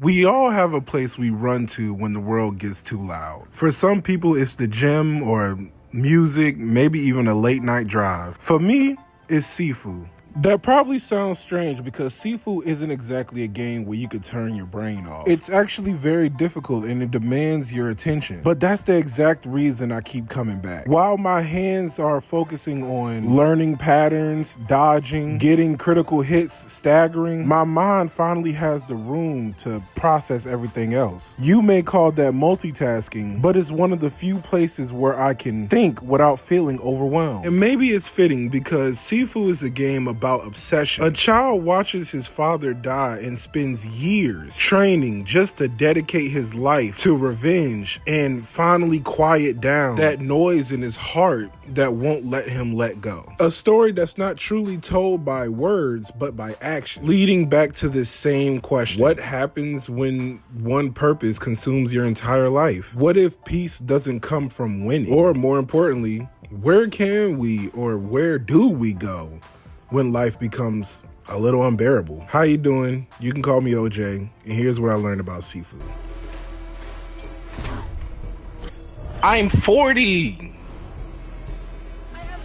We all have a place we run to when the world gets too loud. For some people, it's the gym or music, maybe even a late night drive. For me, it's Sifu. That probably sounds strange because Sifu isn't exactly a game where you could turn your brain off. It's actually very difficult and it demands your attention. But that's the exact reason I keep coming back. While my hands are focusing on learning patterns, dodging, getting critical hits, staggering, my mind finally has the room to process everything else. You may call that multitasking, but it's one of the few places where I can think without feeling overwhelmed. And maybe it's fitting because Sifu is a game about obsession. A child watches his father die and spends years training just to dedicate his life to revenge and finally quiet down that noise in his heart that won't let him let go. A story that's not truly told by words but by action, leading back to this same question. What happens when one purpose consumes your entire life? What if peace doesn't come from winning? Or more importantly, where can we or where do we go when life becomes a little unbearable? How you doing? You can call me OJ, and here's what I learned about Sifu. I'm 40.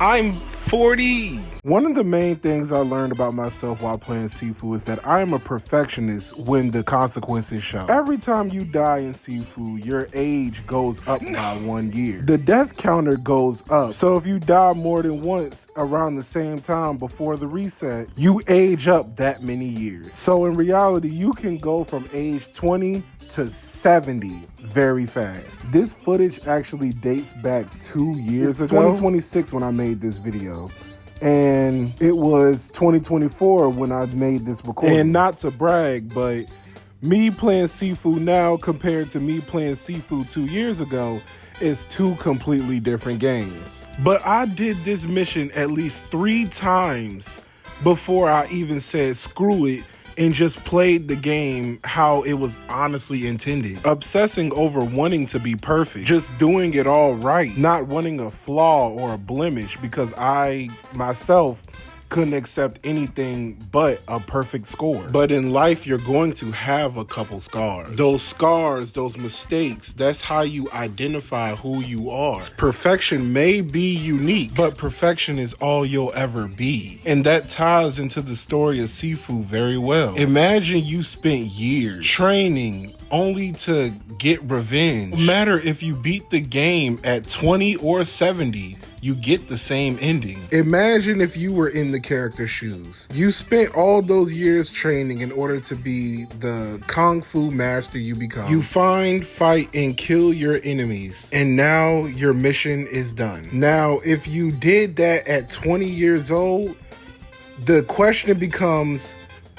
I'm 40. One of the main things I learned about myself while playing Sifu is that I am a perfectionist when the consequences show. Every time you die in Sifu, your age goes up by 1 year. The death counter goes up. So if you die more than once around the same time before the reset, you age up that many years. So in reality, you can go from age 20 to 70 very fast. This footage actually dates back 2 years ago. 2026 when I made this video. And it was 2024 when I made this recording. And not to brag, but me playing Sifu now compared to me playing Sifu 2 years ago is two completely different games. But I did this mission at least 3 times before I even said screw it and just played the game how it was honestly intended. Obsessing over wanting to be perfect, just doing it all right, not wanting a flaw or a blemish because I myself couldn't accept anything but a perfect score. But in life, you're going to have a couple scars. Those scars, those mistakes, that's how you identify who you are. Perfection may be unique, but perfection is all you'll ever be. And that ties into the story of Sifu very well. Imagine you spent years training only to get revenge. No matter if you beat the game at 20 or 70, you get the same ending. Imagine if you were in the character's shoes. You spent all those years training in order to be the kung fu master you become. You find, fight, and kill your enemies. And now your mission is done. Now, if you did that at 20 years old, the question becomes,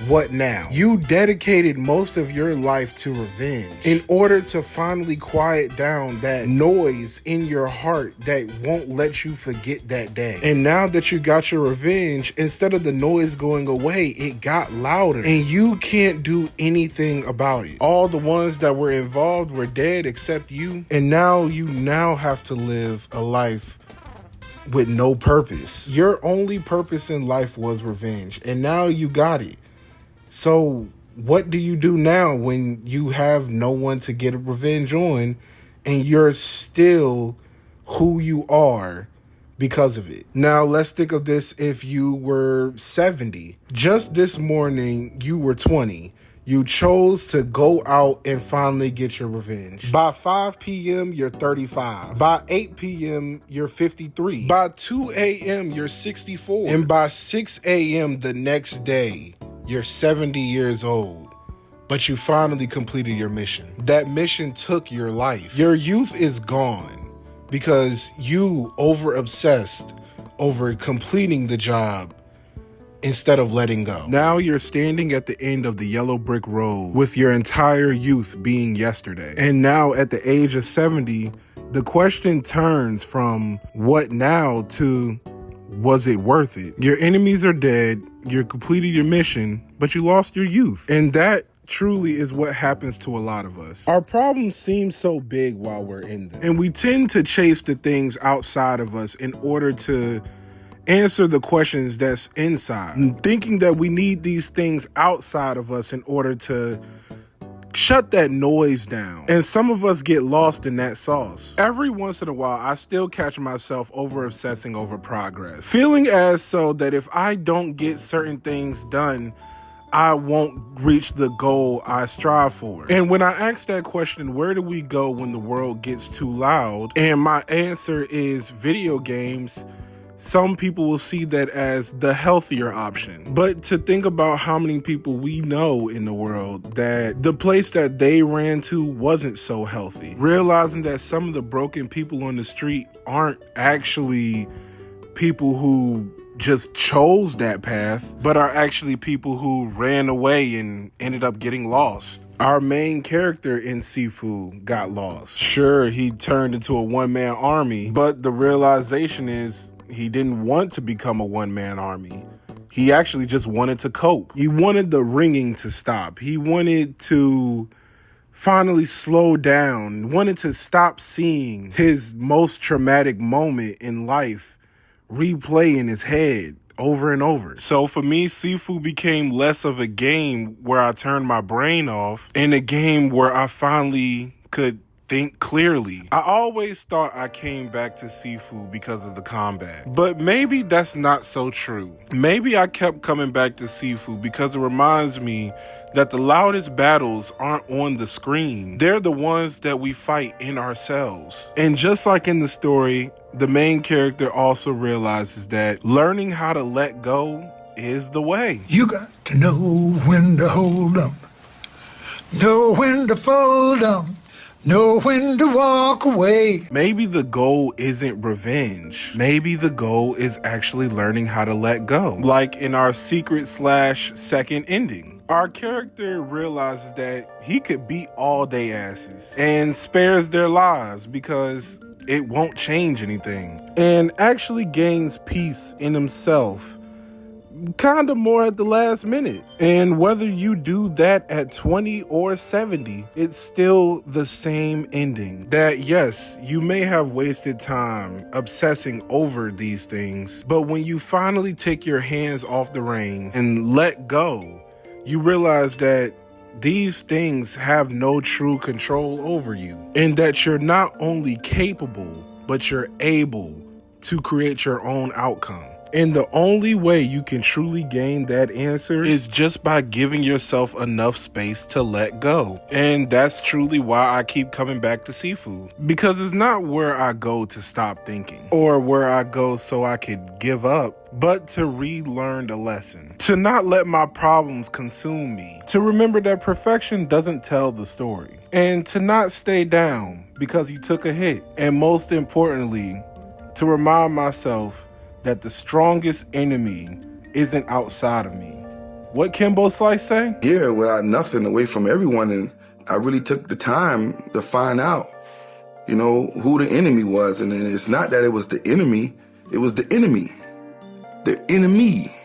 what now? You dedicated most of your life to revenge in order to finally quiet down that noise in your heart that won't let you forget that day. And now that you got your revenge, instead of the noise going away, it got louder and you can't do anything about it. All the ones that were involved were dead except you. And now you have to live a life with no purpose. Your only purpose in life was revenge, and now you got it. So what do you do now when you have no one to get revenge on and you're still who you are because of it? Now let's think of this if you were 70. Just this morning, you were 20. You chose to go out and finally get your revenge. By 5 p.m., you're 35. By 8 p.m., you're 53. By 2 a.m., you're 64. And by 6 a.m. the next day, you're 70 years old, but you finally completed your mission. That mission took your life. Your youth is gone because you over-obsessed over completing the job instead of letting go. Now you're standing at the end of the yellow brick road with your entire youth being yesterday. And now at the age of 70, the question turns from what now to was it worth it? Your enemies are dead, you completed your mission, but you lost your youth. And that truly is what happens to a lot of us. Our problems seem so big while we're in them. And we tend to chase the things outside of us in order to answer the questions that's inside. And thinking that we need these things outside of us in order to shut that noise down. And some of us get lost in that sauce. Every once in a while, I still catch myself over obsessing over progress, feeling as so that if I don't get certain things done, I won't reach the goal I strive for. And when I ask that question, where do we go when the world gets too loud? And my answer is video games. Some people will see that as the healthier option. But to think about how many people we know in the world that the place that they ran to wasn't so healthy. Realizing that some of the broken people on the street aren't actually people who just chose that path, but are actually people who ran away and ended up getting lost. Our main character in Sifu got lost. Sure, he turned into a one-man army, but the realization is he didn't want to become a one-man army. He actually just wanted to cope. He wanted the ringing to stop. He wanted to finally slow down, wanted to stop seeing his most traumatic moment in life replay in his head over and over. So for me, Sifu became less of a game where I turned my brain off and a game where I finally could think clearly. I always thought I came back to Sifu because of the combat, but maybe that's not so true. Maybe I kept coming back to Sifu because it reminds me that the loudest battles aren't on the screen. They're the ones that we fight in ourselves. And just like in the story, the main character also realizes that learning how to let go is the way. You got to know when to hold 'em, know when to fold 'em, know when to walk away. Maybe the goal isn't revenge. Maybe the goal is actually learning how to let go. Like in our secret/second ending. Our character realizes that he could beat all they asses and spares their lives because it won't change anything. And actually gains peace in himself kind of more at the last minute. And whether you do that at 20 or 70, it's still the same ending. That yes, you may have wasted time obsessing over these things, but when you finally take your hands off the reins and let go, you realize that these things have no true control over you, and that you're not only capable, but you're able to create your own outcome. And the only way you can truly gain that answer is just by giving yourself enough space to let go. And that's truly why I keep coming back to Sifu. Because it's not where I go to stop thinking or where I go so I could give up, but to relearn the lesson. To not let my problems consume me. To remember that perfection doesn't tell the story. And to not stay down because you took a hit. And most importantly, to remind myself that the strongest enemy isn't outside of me. What Kimbo Slice say? Yeah, without nothing, away from everyone, and I really took the time to find out, who the enemy was. And it's not that it was the enemy, it was the enemy. The enemy.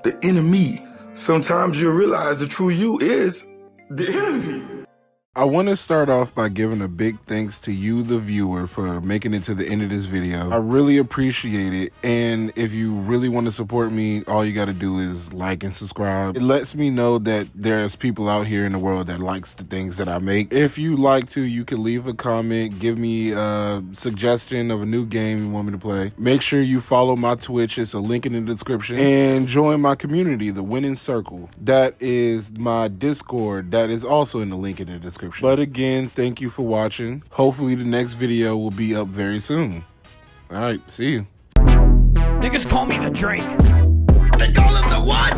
The enemy. Sometimes you realize the true you is the enemy. I want to start off by giving a big thanks to you, the viewer, for making it to the end of this video. I really appreciate it. And if you really want to support me, all you got to do is like and subscribe. It lets me know that there's people out here in the world that likes the things that I make. If you like to, you can leave a comment, give me a suggestion of a new game you want me to play. Make sure you follow my Twitch. It's a link in the description. And join my community, the Winning Circle. That is my Discord. That is also in the link in the description. But again, thank you for watching. Hopefully the next video will be up very soon. All right, see you. Niggas call me the drink. They call him the what?